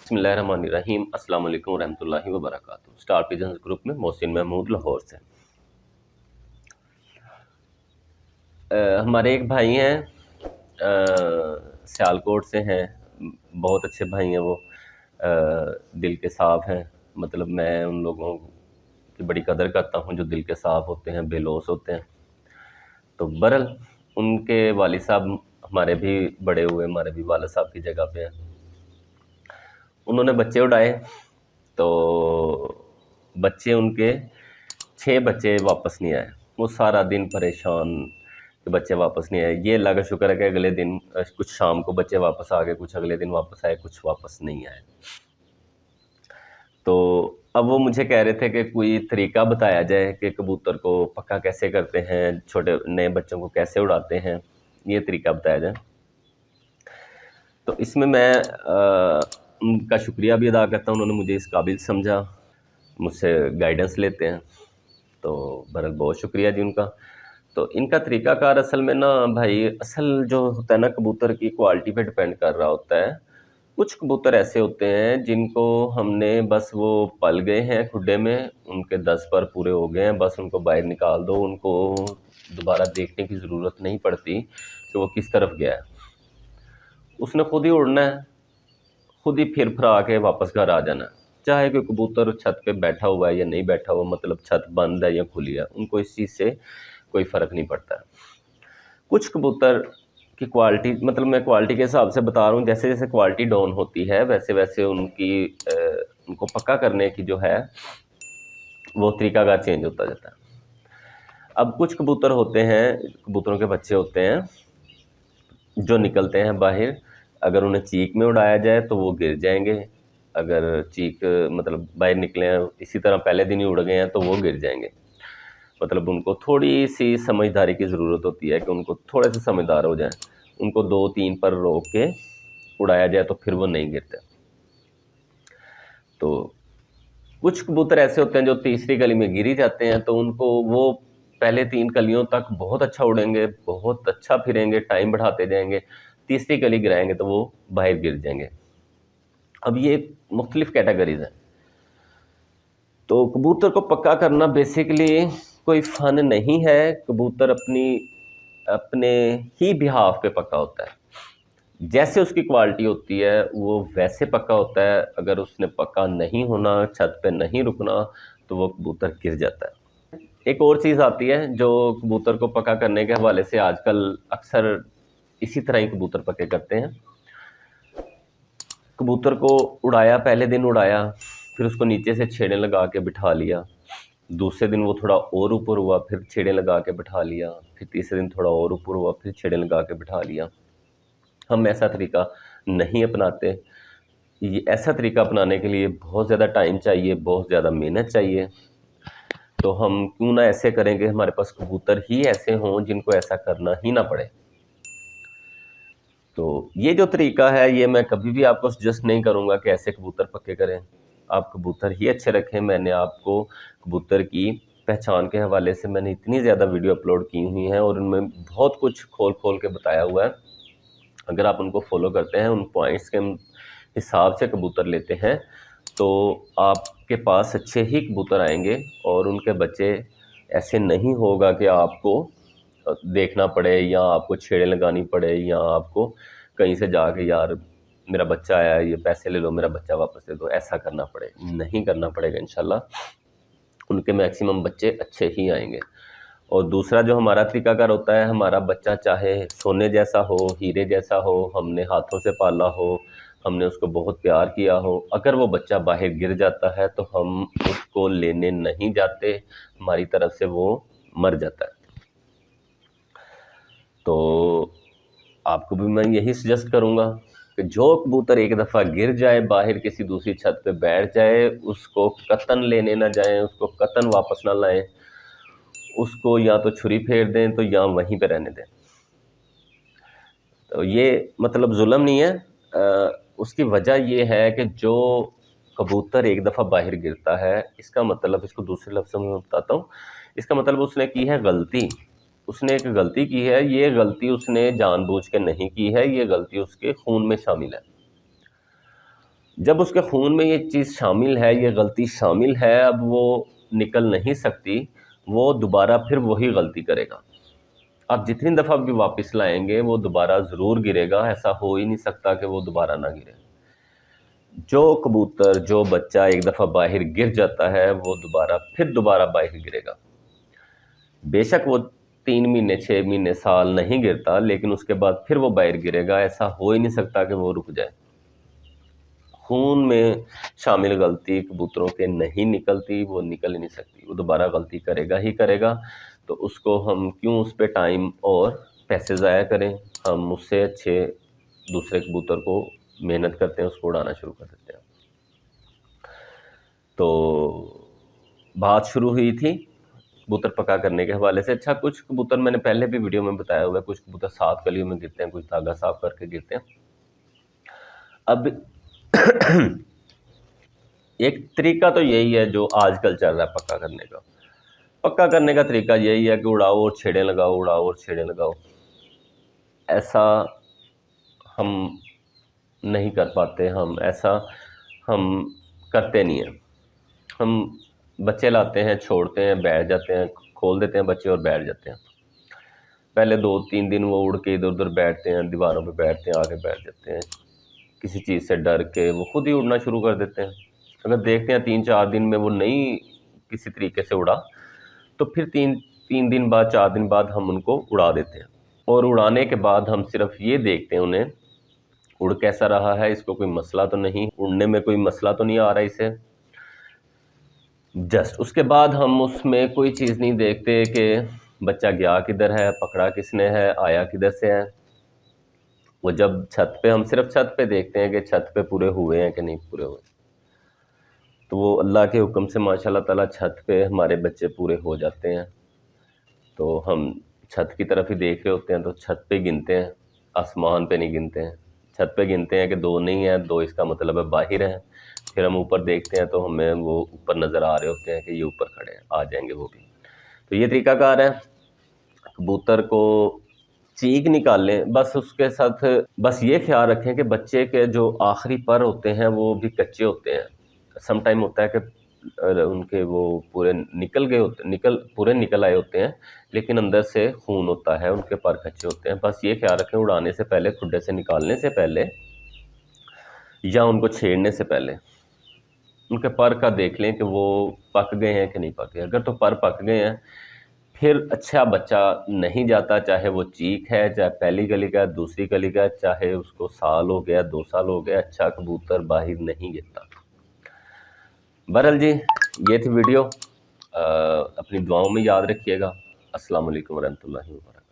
बिस्मिल्लाहिर्रहमानिर्रहीम। अस्सलाम वालेकुम रहमतुल्लाहि व बरकातुहू। स्टार पिजन्स ग्रुप में मोहसिन महमूद लाहौर से। हमारे एक भाई हैं, सियालकोट से हैं। बहुत अच्छे भाई हैं वो, दिल के साफ़ हैं। मतलब मैं उन लोगों की बड़ी कदर करता हूँ जो दिल के साफ़ होते हैं, बेलौस होते हैं। तो बहरहाल उनके वालिद साहब हमारे भी बड़े हुए, हमारे भी वालिद साहब की जगह पे हैं। उन्होंने बच्चे उड़ाए तो बच्चे उनके 6 बच्चे वापस नहीं आए। वो सारा दिन परेशान कि बच्चे वापस नहीं आए। ये अल्लाह का शुक्र है कि अगले दिन कुछ शाम को बच्चे वापस आ गए, कुछ अगले दिन वापस आए, कुछ वापस नहीं आए। तो अब वो मुझे कह रहे थे कि कोई तरीका बताया जाए कि कबूतर को पक्का कैसे करते हैं, छोटे नए बच्चों को कैसे उड़ाते हैं, ये तरीका बताया जाए। तो इसमें मैं उनका शुक्रिया भी अदा करता हूँ, उन्होंने मुझे इस काबिल समझा, मुझसे गाइडेंस लेते हैं। तो बहरहाल बहुत शुक्रिया जी उनका। तो इनका तरीक़ाकार असल में ना भाई, असल जो होता है ना, कबूतर की क्वालिटी पे डिपेंड कर रहा होता है। कुछ कबूतर ऐसे होते हैं जिनको हमने बस वो पल गए हैं खुड्डे में, उनके 10 पर पूरे हो गए हैं, बस उनको बाहर निकाल दो, उनको दोबारा देखने की ज़रूरत नहीं पड़ती कि वो किस तरफ गया है। उसने खुद ही उड़ना है, खुद ही फिर फरा के वापस घर आ जाना है। चाहे कोई कबूतर छत पे बैठा हुआ है या नहीं बैठा हुआ, मतलब छत बंद है या खुली है, उनको इस चीज़ से कोई फ़र्क नहीं पड़ता है। कुछ कबूतर की क्वालिटी, मतलब मैं क्वालिटी के हिसाब से बता रहा हूँ, जैसे जैसे क्वालिटी डाउन होती है वैसे वैसे उनको पक्का करने की जो है वो तरीकाकार चेंज होता जाता है। अब कुछ कबूतर होते हैं, कबूतरों के बच्चे होते हैं जो निकलते हैं बाहर। अगर उन्हें चीख में उड़ाया जाए तो वो गिर जाएंगे। अगर चीख मतलब बाहर निकले हैं, इसी तरह पहले दिन ही उड़ गए हैं, तो वो गिर जाएंगे। मतलब उनको थोड़ी सी समझदारी की ज़रूरत होती है कि उनको थोड़े से समझदार हो जाएं। उनको 2-3 पर रोक के उड़ाया जाए तो फिर वो नहीं गिरते। तो कुछ कबूतर ऐसे होते हैं जो तीसरी कली में गिर ही जाते हैं, तो उनको वो पहले 3 कलियों तक बहुत अच्छा उड़ेंगे, बहुत अच्छा फिरेंगे, टाइम बढ़ाते जाएंगे। तीसरी कली गिराएंगे तो वो बाहर गिर जाएंगे। अब ये मुख्तलिफ कैटेगरीज हैं। तो कबूतर को पक्का करना बेसिकली कोई फ़न नहीं है। कबूतर अपने ही बिहाफ पे पक्का होता है। जैसे उसकी क्वालिटी होती है वो वैसे पक्का होता है। अगर उसने पक्का नहीं होना, छत पे नहीं रुकना, तो वो कबूतर गिर जाता है। एक और चीज़ आती है जो कबूतर को पक्का करने के हवाले से आजकल अक्सर इसी तरह ही कबूतर पक्के करते हैं। कबूतर को उड़ाया, पहले दिन उड़ाया, फिर उसको नीचे से छेड़े लगा के बिठा लिया। दूसरे दिन वो थोड़ा और ऊपर हुआ, फिर छेड़े लगा के बिठा लिया। फिर तीसरे दिन थोड़ा और ऊपर हुआ, फिर छेड़े लगा के बिठा लिया। हम ऐसा तरीका नहीं अपनाते। ये ऐसा तरीका अपनाने के लिए बहुत ज़्यादा टाइम चाहिए, बहुत ज़्यादा मेहनत चाहिए। तो हम क्यों ना ऐसे करेंगे, हमारे पास कबूतर ही ऐसे हों जिनको ऐसा करना ही ना पड़े। तो ये जो तरीका है, ये मैं कभी भी आपको सजेस्ट नहीं करूँगा कि ऐसे कबूतर पक्के करें। आप कबूतर ही अच्छे रखें। मैंने आपको कबूतर की पहचान के हवाले से मैंने इतनी ज़्यादा वीडियो अपलोड की हुई हैं और उनमें बहुत कुछ खोल के बताया हुआ है। अगर आप उनको फॉलो करते हैं, उन पॉइंट्स के हिसाब से कबूतर लेते हैं, तो आपके पास अच्छे ही कबूतर आएंगे और उनके बच्चे ऐसे नहीं होगा कि आपको देखना पड़े या आपको छेड़े लगानी पड़े या आपको कहीं से जाके यार मेरा बच्चा आया है, ये पैसे ले लो, मेरा बच्चा वापस दे दो, ऐसा करना पड़े। नहीं करना पड़ेगा इंशाल्लाह। उनके मैक्सिमम बच्चे अच्छे ही आएंगे। और दूसरा जो हमारा तरीकाकार होता है, हमारा बच्चा चाहे सोने जैसा हो, हीरे जैसा हो, हमने हाथों से पाला हो, हमने उसको बहुत प्यार किया हो, अगर वो बच्चा बाहर गिर जाता है तो हम उसको लेने नहीं जाते, हमारी तरफ से वो मर जाता है। तो आपको भी मैं यही सजेस्ट करूँगा कि जो कबूतर एक दफ़ा गिर जाए, बाहर किसी दूसरी छत पे बैठ जाए, उसको कतन लेने ना जाएं, उसको कतन वापस ना लाएं। उसको या तो छुरी फेर दें तो या वहीं पे रहने दें। तो ये मतलब जुल्म नहीं है। उसकी वजह ये है कि जो कबूतर एक दफ़ा बाहर गिरता है, इसका मतलब, इसको दूसरे लफ्ज़ों में बताता हूँ, इसका मतलब उसने की है गलती। उसने एक गलती की है, ये गलती उसने जानबूझ के नहीं की है, ये गलती उसके खून में शामिल है। جب اس کے خون میں یہ چیز شامل ہے، یہ غلطی شامل ہے، اب وہ نکل نہیں سکتی، وہ دوبارہ پھر وہی غلطی کرے گا۔ آپ جتنی دفعہ بھی واپس لائیں گے وہ دوبارہ ضرور گرے گا، ایسا ہو ہی نہیں سکتا کہ وہ دوبارہ نہ گرے۔ جو کبوتر، جو بچہ ایک دفعہ باہر گر جاتا ہے وہ پھر دوبارہ باہر گرے گا۔ بے شک وہ 3 مہینے، 6 مہینے، سال نہیں گرتا، لیکن اس کے بعد پھر وہ باہر گرے گا، ایسا ہو ہی نہیں سکتا کہ وہ رک جائے۔ خون میں شامل غلطی کبوتروں کے نہیں نکلتی، وہ نکل ہی نہیں سکتی، وہ دوبارہ غلطی کرے گا ہی کرے گا۔ تو اس کو ہم کیوں اس پہ ٹائم اور پیسے ضائع کریں، ہم اس سے اچھے دوسرے کبوتر کو محنت کرتے ہیں، اس کو اڑانا شروع کر دیتے ہیں۔ تو بات شروع ہوئی تھی کبوتر پکا کرنے کے حوالے سے۔ اچھا، کچھ کبوتر میں نے پہلے بھی ویڈیو میں بتایا ہوا ہے، کچھ کبوتر 7 کلیوں میں گرتے ہیں، کچھ دھاگا صاف کر کے گرتے ہیں۔ اب ایک طریقہ تو یہی ہے جو آج کل چل رہا ہے پکا کرنے کا۔ پکا کرنے کا طریقہ یہی ہے کہ اڑاؤ اور چھیڑیں لگاؤ، اڑاؤ اور چھیڑیں لگاؤ۔ ایسا ہم نہیں کر پاتے، ایسا ہم کرتے نہیں ہیں۔ ہم بچے لاتے ہیں، چھوڑتے ہیں، بیٹھ جاتے ہیں، کھول دیتے ہیں بچے اور بیٹھ جاتے ہیں۔ پہلے 2-3 دن وہ اڑ کے ادھر ادھر بیٹھتے ہیں، دیواروں پہ بیٹھتے ہیں، آگے بیٹھ جاتے ہیں، کسی چیز سے ڈر کے وہ خود ہی اڑنا شروع کر دیتے ہیں۔ اگر دیکھتے ہیں 3-4 دن میں وہ نہیں کسی طریقے سے اڑا، تو پھر 3 دن بعد، 4 دن بعد ہم ان کو اڑا دیتے ہیں، اور اڑانے کے بعد ہم صرف یہ دیکھتے ہیں انہیں اڑ کیسا رہا ہے، اس کو کوئی مسئلہ تو نہیں، اڑنے میں کوئی مسئلہ تو نہیں آ رہا اسے۔ جسٹ اس کے بعد ہم اس میں کوئی چیز نہیں دیکھتے کہ بچہ گیا کدھر ہے، پکڑا کس نے ہے، آیا کدھر سے ہے۔ وہ جب چھت پہ، ہم صرف چھت پہ دیکھتے ہیں کہ چھت پہ پورے ہوئے ہیں کہ نہیں پورے ہوئے، تو وہ اللہ کے حکم سے ماشاء اللہ تعالیٰ چھت پہ ہمارے بچے پورے ہو جاتے ہیں۔ تو ہم چھت کی طرف ہی دیکھ رہے ہوتے ہیں، تو چھت پہ گنتے ہیں، آسمان پہ نہیں گنتے ہیں۔ چھت پہ گنتے ہیں کہ 2 نہیں ہیں، 2 اس کا مطلب ہے باہر ہیں۔ پھر ہم اوپر دیکھتے ہیں تو ہمیں وہ اوپر نظر آ رہے ہوتے ہیں کہ یہ اوپر کھڑے ہیں، آ جائیں گے وہ بھی۔ تو یہ طریقہ کار ہے، کبوتر کو چیخ نکال لیں، بس اس کے ساتھ بس یہ خیال رکھیں کہ بچے کے جو آخری پر ہوتے ہیں وہ بھی کچے ہوتے ہیں۔ سم ٹائم ہوتا ہے کہ ان کے وہ پورے پورے نکل آئے ہوتے ہیں، لیکن اندر سے خون ہوتا ہے، ان کے پر کچے ہوتے ہیں۔ بس یہ خیال رکھیں اڑانے سے پہلے، کھڈے سے نکالنے سے پہلے یا ان کو چھیڑنے سے پہلے ان کے پر کا دیکھ لیں کہ وہ پک گئے ہیں کہ نہیں پکے۔ اگر تو پر پک گئے ہیں، پھر اچھا بچہ نہیں جاتا، چاہے وہ چیک ہے، چاہے پہلی کلی کا، دوسری کلی کا، چاہے اس کو سال ہو گیا، 2 سال ہو گیا، اچھا کبوتر باہر نہیں گرتا۔ بہرحال جی، یہ تھی ویڈیو، اپنی دعاؤں میں یاد رکھیے گا۔ السلام علیکم ورحمۃ اللہ وبرکاتہ۔